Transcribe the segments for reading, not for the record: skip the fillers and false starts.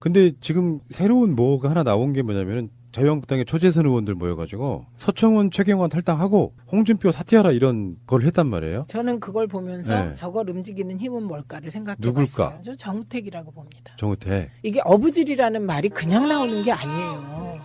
근데 지금 새로운 뭐가 하나 나온 게 뭐냐면은 자유한국당의 초재선 의원들 모여가지고 서청원, 최경환 탈당하고 홍준표 사퇴하라 이런 걸 했단 말이에요. 저는 그걸 보면서 네. 저걸 움직이는 힘은 뭘까를 생각해 누굴까? 봤어요. 저 정우택이라고 봅니다. 정우택. 이게 어부질이라는 말이 그냥 나오는 게 아니에요.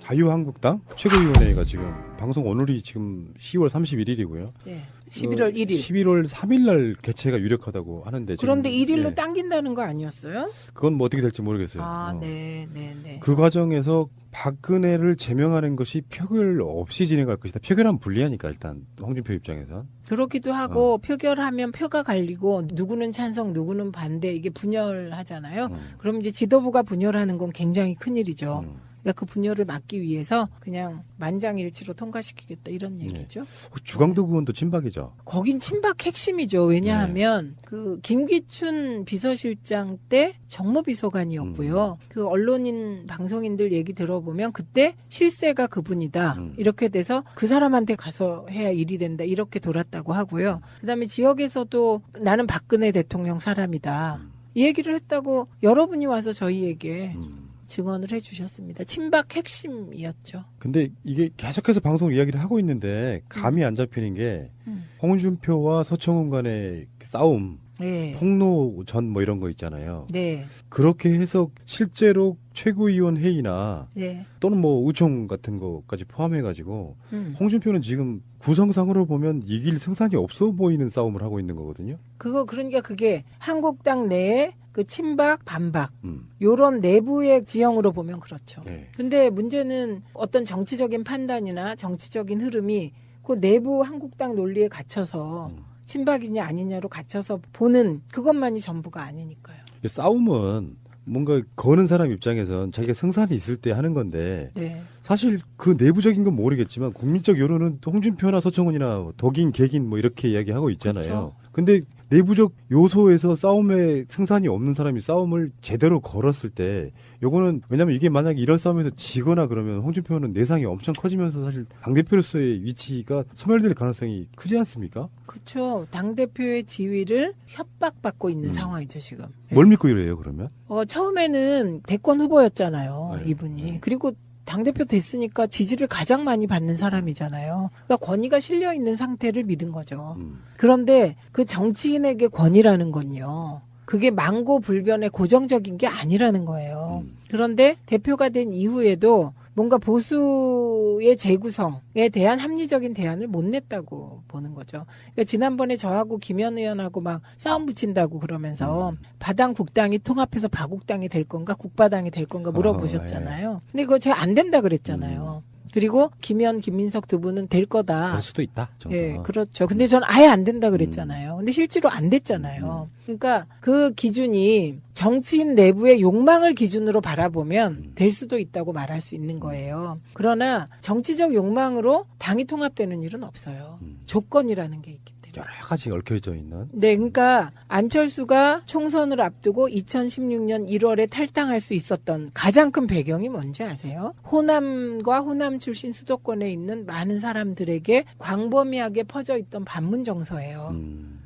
자유한국당 최고위원회가 지금 방송 오늘이 지금 10월 31일이고요. 네. 11월 1일. 11월 3일 날 개최가 유력하다고 하는데 그런데 지금, 1일로 예. 당긴다는 거 아니었어요? 그건 뭐 어떻게 될지 모르겠어요. 아, 네, 네, 네. 그 과정에서 박근혜를 제명하는 것이 표결 없이 진행할 것이다. 표결하면 불리하니까 일단 홍준표 입장에선. 그렇기도 하고 표결하면 표가 갈리고 누구는 찬성, 누구는 반대 이게 분열하잖아요. 그럼 이제 지도부가 분열하는 건 굉장히 큰일이죠. 그러니까 그 분열을 막기 위해서 그냥 만장일치로 통과시키겠다 이런 얘기죠. 주광덕 의원도 친박이죠. 거긴 친박 핵심이죠. 왜냐하면 그 김기춘 비서실장 때 정무비서관이었고요. 그 언론인 방송인들 얘기 들어보면 그때 실세가 그분이다. 이렇게 돼서 그 사람한테 가서 해야 일이 된다. 이렇게 돌았다고 하고요. 그다음에 지역에서도 나는 박근혜 대통령 사람이다. 이 얘기를 했다고 여러분이 와서 저희에게 증언을 해주셨습니다. 친박 핵심이었죠. 근데 이게 계속해서 방송 이야기를 하고 있는데 감이 안 잡히는 게 홍준표와 서청원 간의 싸움, 네. 폭로전 뭐 이런 거 있잖아요. 네. 그렇게 해서 실제로 최고위원 회의나 네. 또는 뭐 의총 같은 거까지 포함해가지고 홍준표는 지금 구성상으로 보면 이길 승산이 없어 보이는 싸움을 하고 있는 거거든요. 그러니까 그게 한국당 내에 그 친박, 반박 요런 내부의 지형으로 보면 그렇죠. 네. 근데 문제는 어떤 정치적인 판단이나 정치적인 흐름이 그 내부 한국당 논리에 갇혀서 친박이냐 아니냐로 갇혀서 보는 그것만이 전부가 아니니까요. 싸움은 뭔가 거는 사람 입장에선 자기가 승산이 있을 때 하는 건데 네. 사실 그 내부적인 건 모르겠지만 국민적 여론은 홍준표나 서청원이나 독인, 개긴 뭐 이렇게 이야기하고 있잖아요. 그렇죠. 근데 내부적 요소에서 싸움에 승산이 없는 사람이 싸움을 제대로 걸었을 때 요거는 왜냐면 이게 만약에 이런 싸움에서 지거나 그러면 홍준표는 내상이 엄청 커지면서 사실 당대표로서의 위치가 소멸될 가능성이 크지 않습니까? 그렇죠. 당대표의 지위를 협박받고 있는 상황이죠, 지금. 뭘 믿고 이래요, 그러면? 처음에는 대권 후보였잖아요, 네. 이분이. 네. 그리고 당대표 됐으니까 지지를 가장 많이 받는 사람이잖아요. 그러니까 권위가 실려 있는 상태를 믿은 거죠. 그런데 그 정치인에게 권위라는 건요. 그게 망고불변의 고정적인 게 아니라는 거예요. 그런데 대표가 된 이후에도 뭔가 보수의 재구성에 대한 합리적인 대안을 못 냈다고 보는 거죠. 그러니까 지난번에 저하고 김현 의원하고 막 싸움 붙인다고 그러면서 바당 국당이 통합해서 바국당이 될 건가 국바당이 될 건가 물어보셨잖아요. 근데 그거 제가 안 된다 그랬잖아요. 그리고 김현, 김민석 두 분은 될 거다. 그럴 수도 있다. 정도는. 예, 그렇죠. 근데 전 아예 안 된다 그랬잖아요. 근데 실제로 안 됐잖아요. 그러니까 그 기준이 정치인 내부의 욕망을 기준으로 바라보면 될 수도 있다고 말할 수 있는 거예요. 그러나 정치적 욕망으로 당이 통합되는 일은 없어요. 조건이라는 게 있기 때문에. 여러 가지 얽혀져 있는. 네, 그러니까 안철수가 총선을 앞두고 2016년 1월에 탈당할 수 있었던 가장 큰 배경이 뭔지 아세요? 호남과 호남 출신 수도권에 있는 많은 사람들에게 광범위하게 퍼져 있던 반문 정서예요.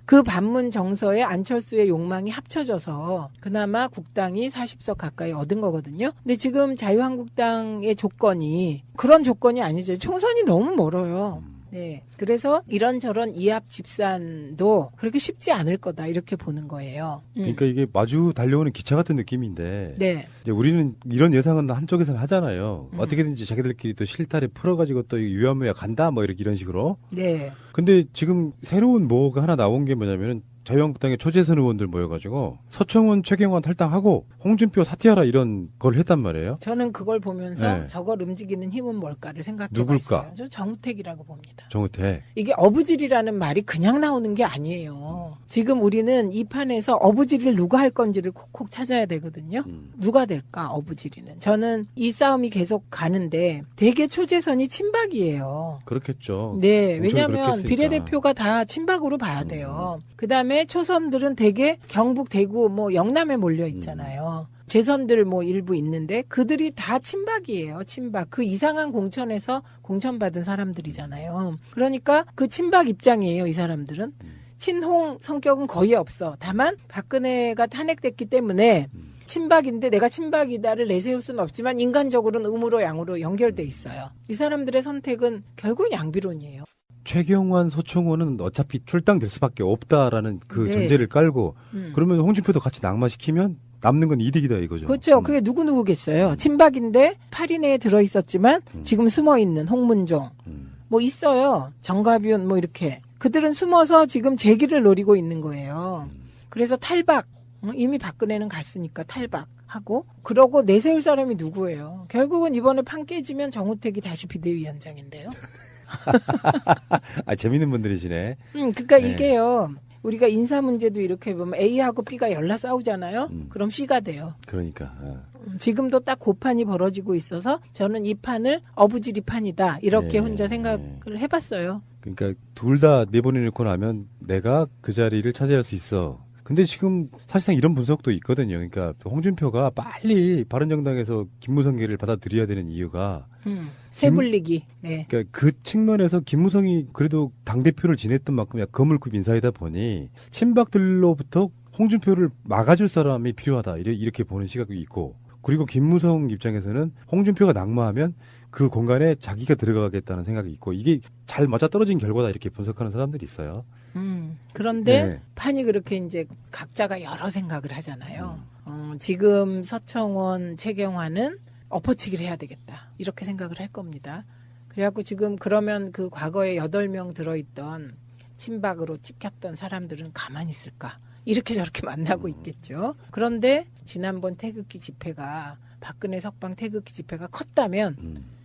그 반문 정서에 안철수의 욕망이 합쳐져서 그나마 국당이 40석 가까이 얻은 거거든요. 근데 지금 자유한국당의 조건이 그런 조건이 아니죠. 총선이 너무 멀어요. 네. 그래서 이런저런 이합 집산도 그렇게 쉽지 않을 거다 이렇게 보는 거예요. 그러니까 이게 마주 달려오는 기차 같은 느낌인데 네. 이제 우리는 이런 예상은 한쪽에서는 하잖아요. 어떻게든지 자기들끼리 또 실타래 풀어가지고 또 유야무야 간다 뭐 이렇게 이런 식으로. 네. 근데 지금 새로운 뭐가 하나 나온 게 뭐냐면은 자유한국당의 초재선 의원들 모여가지고 서청원, 최경환 탈당하고 홍준표 사퇴하라 이런 걸 했단 말이에요. 저는 그걸 보면서 네. 저걸 움직이는 힘은 뭘까를 생각해 누굴까? 봤어요. 저 정우택이라고 봅니다. 정우택. 이게 어부질이라는 말이 그냥 나오는 게 아니에요. 지금 우리는 이 판에서 어부질을 누가 할 건지를 콕콕 찾아야 되거든요. 누가 될까 어부질이는. 저는 이 싸움이 계속 가는데 대개 초재선이 친박이에요. 그렇겠죠. 네, 공천을 왜냐하면 그렇게 했으니까. 비례대표가 다 친박으로 봐야 돼요. 그다음에 초선들은 대개 경북, 대구, 뭐 영남에 몰려 있잖아요. 재선들 뭐 일부 있는데 그들이 다 친박이에요. 친박. 그 이상한 공천에서 공천받은 사람들이잖아요. 그러니까 그 친박 입장이에요. 이 사람들은. 친홍 성격은 거의 없어. 다만 박근혜가 탄핵됐기 때문에 친박인데 내가 친박이다를 내세울 수는 없지만 인간적으로는 음으로 양으로 연결돼 있어요. 이 사람들의 선택은 결국은 양비론이에요. 최경환, 서청원은 어차피 출당될 수밖에 없다라는 그 네. 전제를 깔고 그러면 홍준표도 같이 낙마시키면 남는 건 이득이다 이거죠. 그렇죠. 그게 누구겠어요. 친박인데 8인에 들어있었지만 지금 숨어있는 홍문종 뭐 있어요. 정가비온 뭐 이렇게. 그들은 숨어서 지금 재기를 노리고 있는 거예요. 그래서 탈박. 이미 박근혜는 갔으니까 탈박하고 그러고 내세울 사람이 누구예요. 결국은 이번에 판 깨지면 정우택이 다시 비대위원장인데요. 아, 재밌는 분들이시네. 그러니까 네. 이게요. 우리가 인사 문제도 이렇게 보면 A하고 B가 연락 싸우잖아요. 그럼 C가 돼요. 그러니까. 지금도 딱 고판이 벌어지고 있어서 저는 이 판을 어부지리 판이다. 이렇게 네. 혼자 생각을 해봤어요. 그러니까 둘 다 내보내놓고 나면 내가 그 자리를 차지할 수 있어. 근데 지금 사실상 이런 분석도 있거든요. 그러니까 홍준표가 빨리 바른정당에서 김무성계를 받아들여야 되는 이유가 세불리기. 네. 그러니까 그 측면에서 김무성이 그래도 당대표를 지냈던 만큼 약간 거물급 인사이다 보니 친박들로부터 홍준표를 막아줄 사람이 필요하다. 이렇게 보는 시각이 있고 그리고 김무성 입장에서는 홍준표가 낙마하면 그 공간에 자기가 들어가겠다는 생각이 있고 이게 잘 맞아떨어진 결과다 이렇게 분석하는 사람들이 있어요. 그런데 네. 판이 그렇게 이제 각자가 여러 생각을 하잖아요. 지금 서청원, 최경환은 엎어치기를 해야 되겠다. 이렇게 생각을 할 겁니다. 그래갖고 지금 그러면 그 과거에 8명 들어있던 친박으로 찍혔던 사람들은 가만히 있을까? 이렇게 저렇게 만나고 있겠죠. 그런데 지난번 태극기 집회가 박근혜 석방 태극기 집회가 컸다면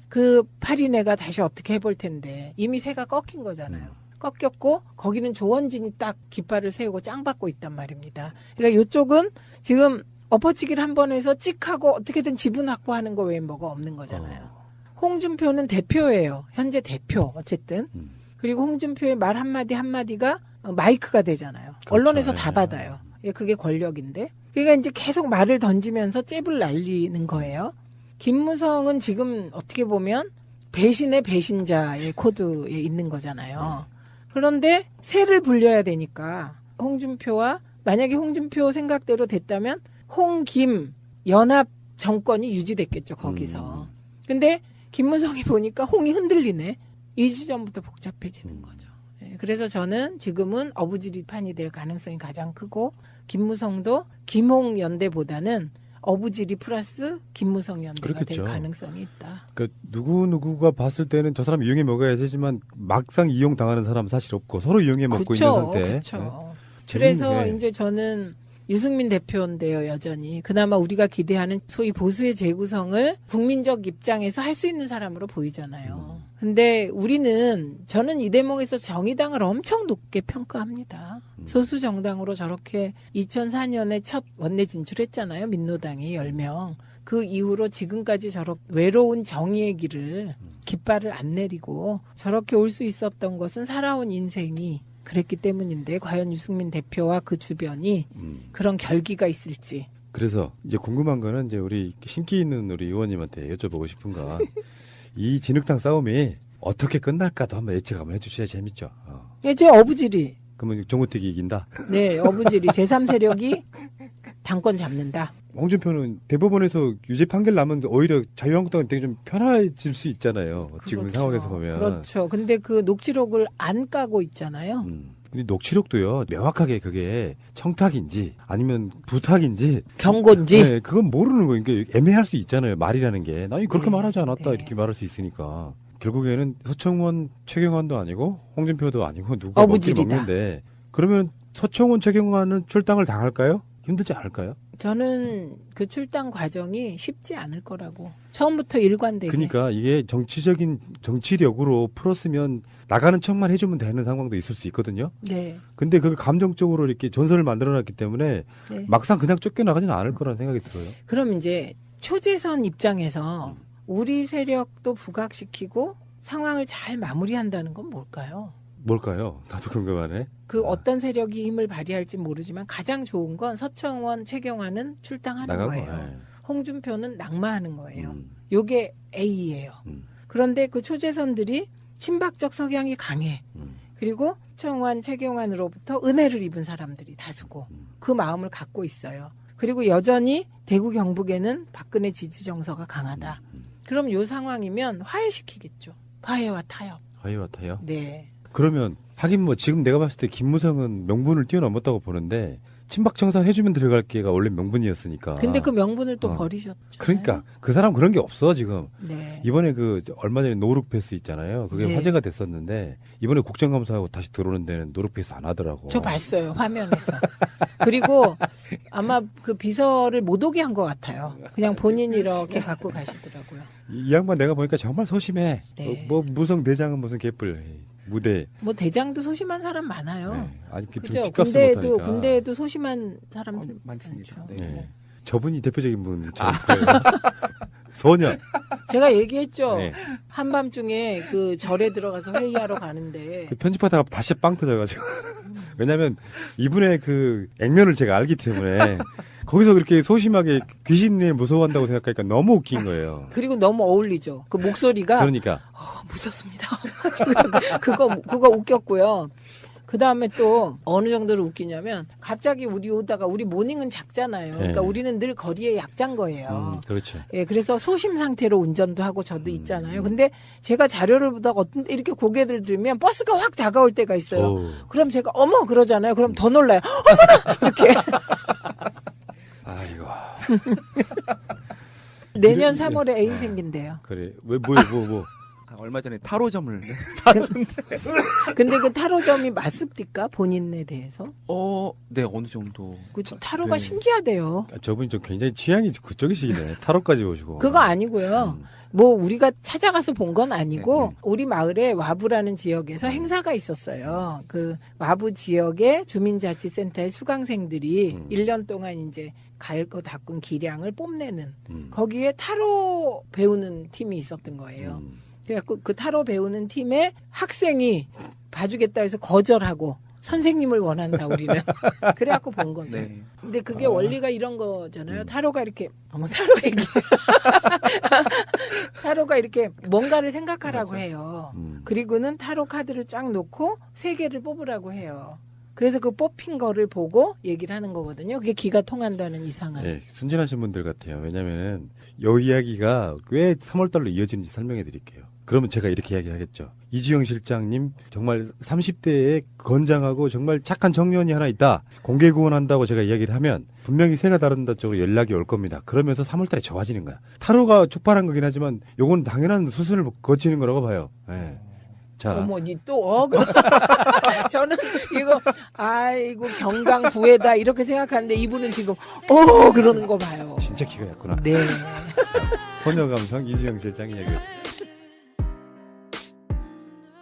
그 8인회가 다시 어떻게 해볼 텐데 이미 새가 꺾인 거잖아요. 꺾였고 거기는 조원진이 딱 깃발을 세우고 짱 받고 있단 말입니다. 그러니까 이쪽은 지금 엎어치기를 한 번 해서 찍하고 어떻게든 지분 확보하는 거 외에 뭐가 없는 거잖아요. 홍준표는 대표예요. 현재 대표 어쨌든. 그리고 홍준표의 말 한마디 한마디가 마이크가 되잖아요. 그렇죠. 언론에서 네. 다 받아요. 그게 권력인데. 그러니까 이제 계속 말을 던지면서 잽을 날리는 거예요. 김무성은 지금 어떻게 보면 배신의 배신자의 코드에 있는 거잖아요. 그런데 새를 불려야 되니까 홍준표와 만약에 홍준표 생각대로 됐다면 홍김 연합 정권이 유지됐겠죠 거기서. 근데 김무성이 보니까 홍이 흔들리네. 이 지점부터 복잡해지는 거죠. 네, 그래서 저는 지금은 어부지리 판이 될 가능성이 가장 크고 김무성도 김홍 연대보다는 어부지리 플러스 김무성 연대가 그렇겠죠. 될 가능성이 있다. 그러니까 누구누구가 봤을 때는 저 사람 이용해 먹어야 되지만 막상 이용 당하는 사람은 사실 없고 서로 이용해 먹고 있는 상태. 그렇죠. 그래서 재밌네. 이제 저는 유승민 대표인데요, 여전히. 그나마 우리가 기대하는 소위 보수의 재구성을 국민적 입장에서 할 수 있는 사람으로 보이잖아요. 근데 저는 이 대목에서 정의당을 엄청 높게 평가합니다. 소수 정당으로 저렇게 2004년에 첫 원내 진출했잖아요, 민노당이 10명. 그 이후로 지금까지 저렇게 외로운 정의의 길을 깃발을 안 내리고 저렇게 올 수 있었던 것은 살아온 인생이 그랬기 때문인데 과연 유승민 대표와 그 주변이 그런 결기가 있을지. 그래서 이제 궁금한 거는 이제 우리 신기 있는 우리 의원님한테 여쭤보고 싶은 건 이 진흙탕 싸움이 어떻게 끝날까도 한번 예측 한번 해주셔야 재밌죠. 이제 어부지리. 그러면 정우택이 이긴다. 네, 어부지리 제3세력이 당권 잡는다. 홍준표는 대법원에서 유죄 판결 나면 오히려 자유한국당은 되게 좀 편해질 수 있잖아요. 지금 그렇죠. 상황에서 보면. 그렇죠. 근데 그 녹취록을 안 까고 있잖아요. 근데 녹취록도요. 명확하게 그게 청탁인지 아니면 부탁인지 경고인지. 네, 그건 모르는 거예요. 그러니까 애매할 수 있잖아요. 말이라는 게. 나 그렇게 네, 말하지 않았다. 네. 이렇게 말할 수 있으니까. 결국에는 서청원, 최경환도 아니고 홍준표도 아니고 누가 먹긴 어부지리다. 먹는데 그러면 서청원, 최경환은 출당을 당할까요? 힘들지 않을까요? 저는 그 출당 과정이 쉽지 않을 거라고. 처음부터 일관되게. 그러니까 이게 정치적인 정치력으로 풀었으면 나가는 척만 해주면 되는 상황도 있을 수 있거든요. 네. 근데 그걸 감정적으로 이렇게 전선을 만들어놨기 때문에 네. 막상 그냥 쫓겨나가지는 않을 거라는 생각이 들어요. 그럼 이제 초재선 입장에서 우리 세력도 부각시키고 상황을 잘 마무리한다는 건 뭘까요? 뭘까요? 나도 궁금하네. 그 어떤 세력이 힘을 발휘할지 모르지만 가장 좋은 건 서청원, 최경환은 출당하는 나가고. 거예요. 네. 홍준표는 낙마하는 거예요. 음. 요게 A예요. 그런데 그 초재선들이 친박적 성향이 강해. 그리고 서청원, 최경환으로부터 은혜를 입은 사람들이 다수고 그 마음을 갖고 있어요. 그리고 여전히 대구 경북에는 박근혜 지지 정서가 강하다. 그럼 요 상황이면 화해시키겠죠. 화해와 타협. 화해와 타협. 네. 그러면 하긴 뭐 지금 내가 봤을 때 김무성은 명분을 뛰어넘었다고 보는데 친박 청산 해주면 들어갈 게가 원래 명분이었으니까. 근데 그 명분을 또 버리셨죠. 그러니까 그 사람 그런 게 없어 지금. 네. 이번에 그 얼마 전에 노룩패스 있잖아요. 그게 네. 화제가 됐었는데 이번에 국정감사하고 다시 들어오는 데는 노룩패스 안 하더라고. 저 봤어요 화면에서. 그리고 아마 그 비서를 못 오게 한 것 같아요. 그냥 본인이 이렇게 갖고 가시더라고요. 이 양반 내가 보니까 정말 소심해. 네. 뭐 무성 대장은 무슨 개뿔 무대. 뭐 대장도 소심한 사람 많아요. 네. 아니 그 그죠? 집값을 못하니까. 군대에도 소심한 사람들 많습니다. 많죠. 네. 네. 저분이 대표적인 분처럼 보여요. 소년. 제가 얘기했죠. 네. 한밤중에 그 절에 들어가서 회의하러 가는데 그 편집하다가 다시 빵 터져가지고. 왜냐면 이분의 그 액면을 제가 알기 때문에 거기서 그렇게 소심하게 귀신을 무서워한다고 생각하니까 너무 웃긴 거예요. 그리고 너무 어울리죠. 그 목소리가 그러니까. 무섭습니다. 그거 웃겼고요. 그 다음에 또 어느 정도로 웃기냐면 갑자기 우리 오다가 우리 모닝은 작잖아요. 그러니까 네. 우리는 늘 거리에 약자인 거예요. 그렇죠. 예, 그래서 소심 상태로 운전도 하고 저도 있잖아요. 근데 제가 자료를 보다가 어떤 때 이렇게 고개를 들면 버스가 확 다가올 때가 있어요. 어우. 그럼 제가 어머 그러잖아요. 그럼 더 놀라요. 어머나 이렇게. 아이고. 내년 3월에 애인 생긴대요. 그래. 왜, 뭐. 얼마 전에 타로점을 근데 그 타로점이 맞습니까? 본인에 대해서? 네 어느 정도. 그쵸? 타로가 네. 신기하대요. 저분이 좀 굉장히 취향이 그쪽이시네. 타로까지 보시고. 그거 아니고요. 뭐 우리가 찾아가서 본 건 아니고 네. 우리 마을에 와부라는 지역에서 행사가 있었어요. 그 와부 지역의 주민자치센터의 수강생들이 1년 동안 이제 갈고 닦은 기량을 뽐내는 거기에 타로 배우는 팀이 있었던 거예요. 그래갖고 그 타로 배우는 팀에 학생이 봐주겠다 해서 거절하고 선생님을 원한다 우리는. 그래갖고 본 거죠. 네. 근데 그게 원리가 이런 거잖아요. 타로가 이렇게 타로 얘기. 타로가 이렇게 뭔가를 생각하라고 해요. 그리고는 타로 카드를 쫙 놓고 3개를 뽑으라고 해요. 그래서 그 뽑힌 거를 보고 얘기를 하는 거거든요. 그게 기가 통한다는 이상은. 네, 순진하신 분들 같아요. 왜냐면은 요 이야기가 왜 3월달로 이어지는지 설명해 드릴게요. 그러면 제가 이렇게 이야기하겠죠. 이주영 실장님 정말 30대에 건장하고 정말 착한 청년이 하나 있다. 공개 구원한다고 제가 이야기를 하면 분명히 새가 다른다 쪽으로 연락이 올 겁니다. 그러면서 3월달에 좋아지는 거야. 타로가 촉발한 거긴 하지만 요건 당연한 수순을 거치는 거라고 봐요. 네. 자, 어머, 니 또, 저는 이거, 아이고, 경강부회다, 이렇게 생각하는데 이분은 지금, 그러는 거 봐요. 진짜 기가 얇구나. 네. 소녀 감성 이주영 실장 이야기였습니다.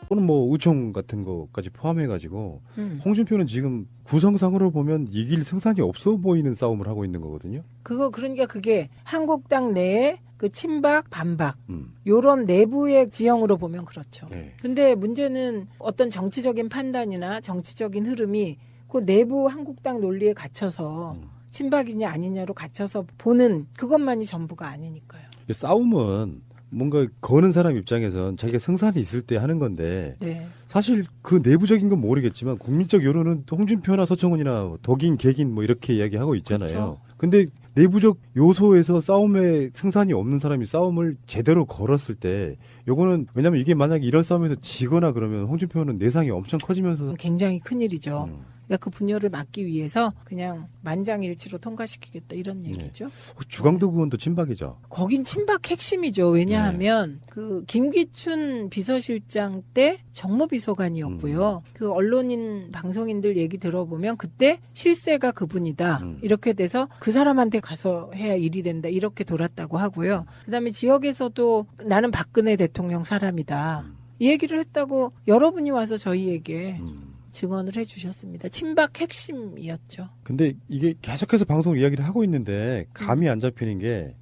또는 뭐 우총 같은 거까지 포함해가지고 홍준표는 지금 구성상으로 보면 이길 승산이 없어 보이는 싸움을 하고 있는 거거든요. 그러니까 그게 한국당 내에 그 친박, 반박, 음. 요런 내부의 지형으로 보면 그렇죠. 네. 근데 문제는 어떤 정치적인 판단이나 정치적인 흐름이 그 내부 한국당 논리에 갇혀서 친박이냐 아니냐로 갇혀서 보는 그것만이 전부가 아니니까요. 싸움은 뭔가 거는 사람 입장에선 자기가 승산이 있을 때 하는 건데 네. 사실 그 내부적인 건 모르겠지만 국민적 여론은 홍준표나 서청원이나 덕인 개긴 뭐 이렇게 이야기하고 있잖아요. 그렇죠. 근데 내부적 요소에서 싸움에 승산이 없는 사람이 싸움을 제대로 걸었을 때 요거는 왜냐면 이게 만약에 이런 싸움에서 지거나 그러면 홍준표는 내상이 엄청 커지면서 굉장히 큰일이죠. 그러니까 그 분열을 막기 위해서 그냥 만장일치로 통과시키겠다 이런 얘기죠. 주강도 의원도 친박이죠. 거긴 친박 핵심이죠. 왜냐하면 그 김기춘 비서실장 때 정무비서관이었고요. 그 언론인 방송인들 얘기 들어보면 그때 실세가 그분이다. 이렇게 돼서 그 사람한테 가서 해야 일이 된다. 이렇게 돌았다고 하고요. 그다음에 지역에서도 나는 박근혜 대통령 사람이다. 이 얘기를 했다고 여러분이 와서 저희에게 증언을 해주셨습니다. 친박 핵심이었죠. 근데 이게 계속해서 방송 이야기를 하고 있는데 감이 안 잡히는 게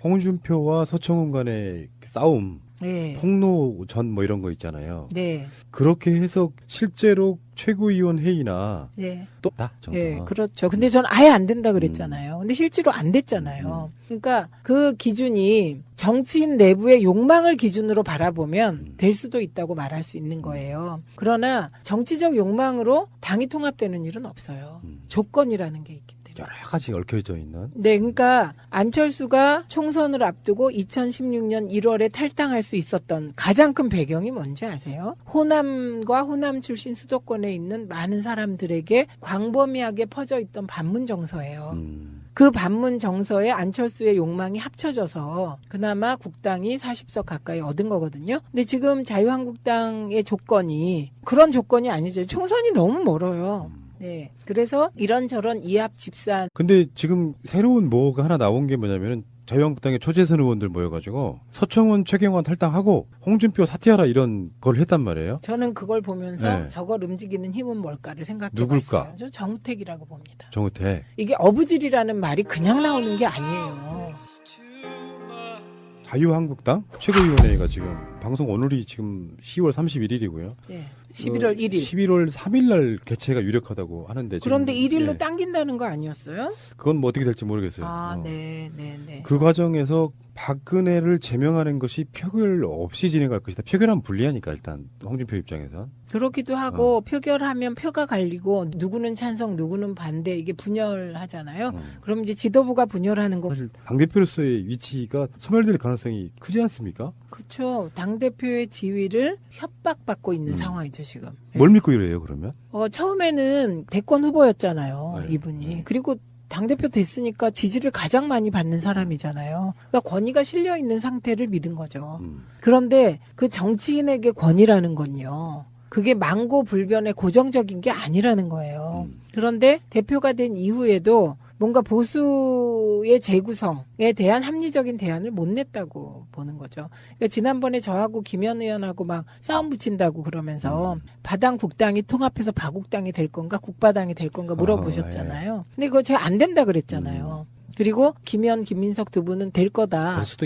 홍준표와 서청원 간의 싸움, 네. 폭로전 뭐 이런 거 있잖아요. 네. 그렇게 해서 실제로 최고위원 회의나 네. 또다 정도가 네, 그렇죠. 근데 전 아예 안 된다 그랬잖아요. 근데 실제로 안 됐잖아요. 그러니까 그 기준이 정치인 내부의 욕망을 기준으로 바라보면 될 수도 있다고 말할 수 있는 거예요. 그러나 정치적 욕망으로 당이 통합되는 일은 없어요. 조건이라는 게 있기 때문에. 여러 가지 얽혀져 있는. 네, 그러니까 안철수가 총선을 앞두고 2016년 1월에 탈당할 수 있었던 가장 큰 배경이 뭔지 아세요? 호남과 호남 출신 수도권에 있는 많은 사람들에게 광범위하게 퍼져 있던 반문 정서예요. 그 반문 정서에 안철수의 욕망이 합쳐져서 그나마 국당이 40석 가까이 얻은 거거든요. 근데 지금 자유한국당의 조건이 그런 조건이 아니죠. 총선이 너무 멀어요. 네. 그래서 이런저런 이합 집산. 근데 지금 새로운 뭐가 하나 나온 게 뭐냐면은 자유한국당의 초재선 의원들 모여가지고 서청원, 최경환 탈당하고 홍준표 사퇴하라 이런 걸 했단 말이에요. 저는 그걸 보면서 네. 저걸 움직이는 힘은 뭘까를 생각해 누굴까? 봤어요. 저 정우택이라고 봅니다. 정우택. 이게 어부질이라는 말이 그냥 나오는 게 아니에요. 자유한국당 최고위원회가 지금 방송 오늘이 지금 10월 31일이고요. 네. 11월 1일. 11월 3일 날 개최가 유력하다고 하는데 그런데 지금, 1일로 예, 당긴다는 거 아니었어요? 그건 뭐 어떻게 될지 모르겠어요. 아, 어. 네, 네, 네. 그 과정에서 박근혜를 제명하는 것이 표결 없이 진행할 것이다. 표결하면 불리하니까 일단 홍준표 입장에선. 그렇기도 하고 표결하면 표가 갈리고 누구는 찬성 누구는 반대 이게 분열하잖아요. 그럼 이제 지도부가 분열하는 거. 사실 당대표로서의 위치가 소멸될 가능성이 크지 않습니까? 그렇죠. 당대표의 지위를 협박받고 있는 상황이죠 지금. 뭘 믿고 이래요 그러면? 처음에는 대권 후보였잖아요. 네. 이분이. 그리고 당대표 됐으니까 지지를 가장 많이 받는 사람이잖아요. 그러니까 권위가 실려 있는 상태를 믿은 거죠. 그런데 그 정치인에게 권위라는 건요. 그게 망고불변의 고정적인 게 아니라는 거예요. 그런데 대표가 된 이후에도 뭔가 보수의 재구성에 대한 합리적인 대안을 못 냈다고 보는 거죠. 그러니까 지난번에 저하고 김현 의원하고 막 싸움 붙인다고 그러면서 바당 국당이 통합해서 바국당이 될 건가 국바당이 될 건가 물어보셨잖아요. 근데 그거 제가 안 된다 그랬잖아요. 그리고 김현, 김민석 두 분은 될 거다. 그럴 수도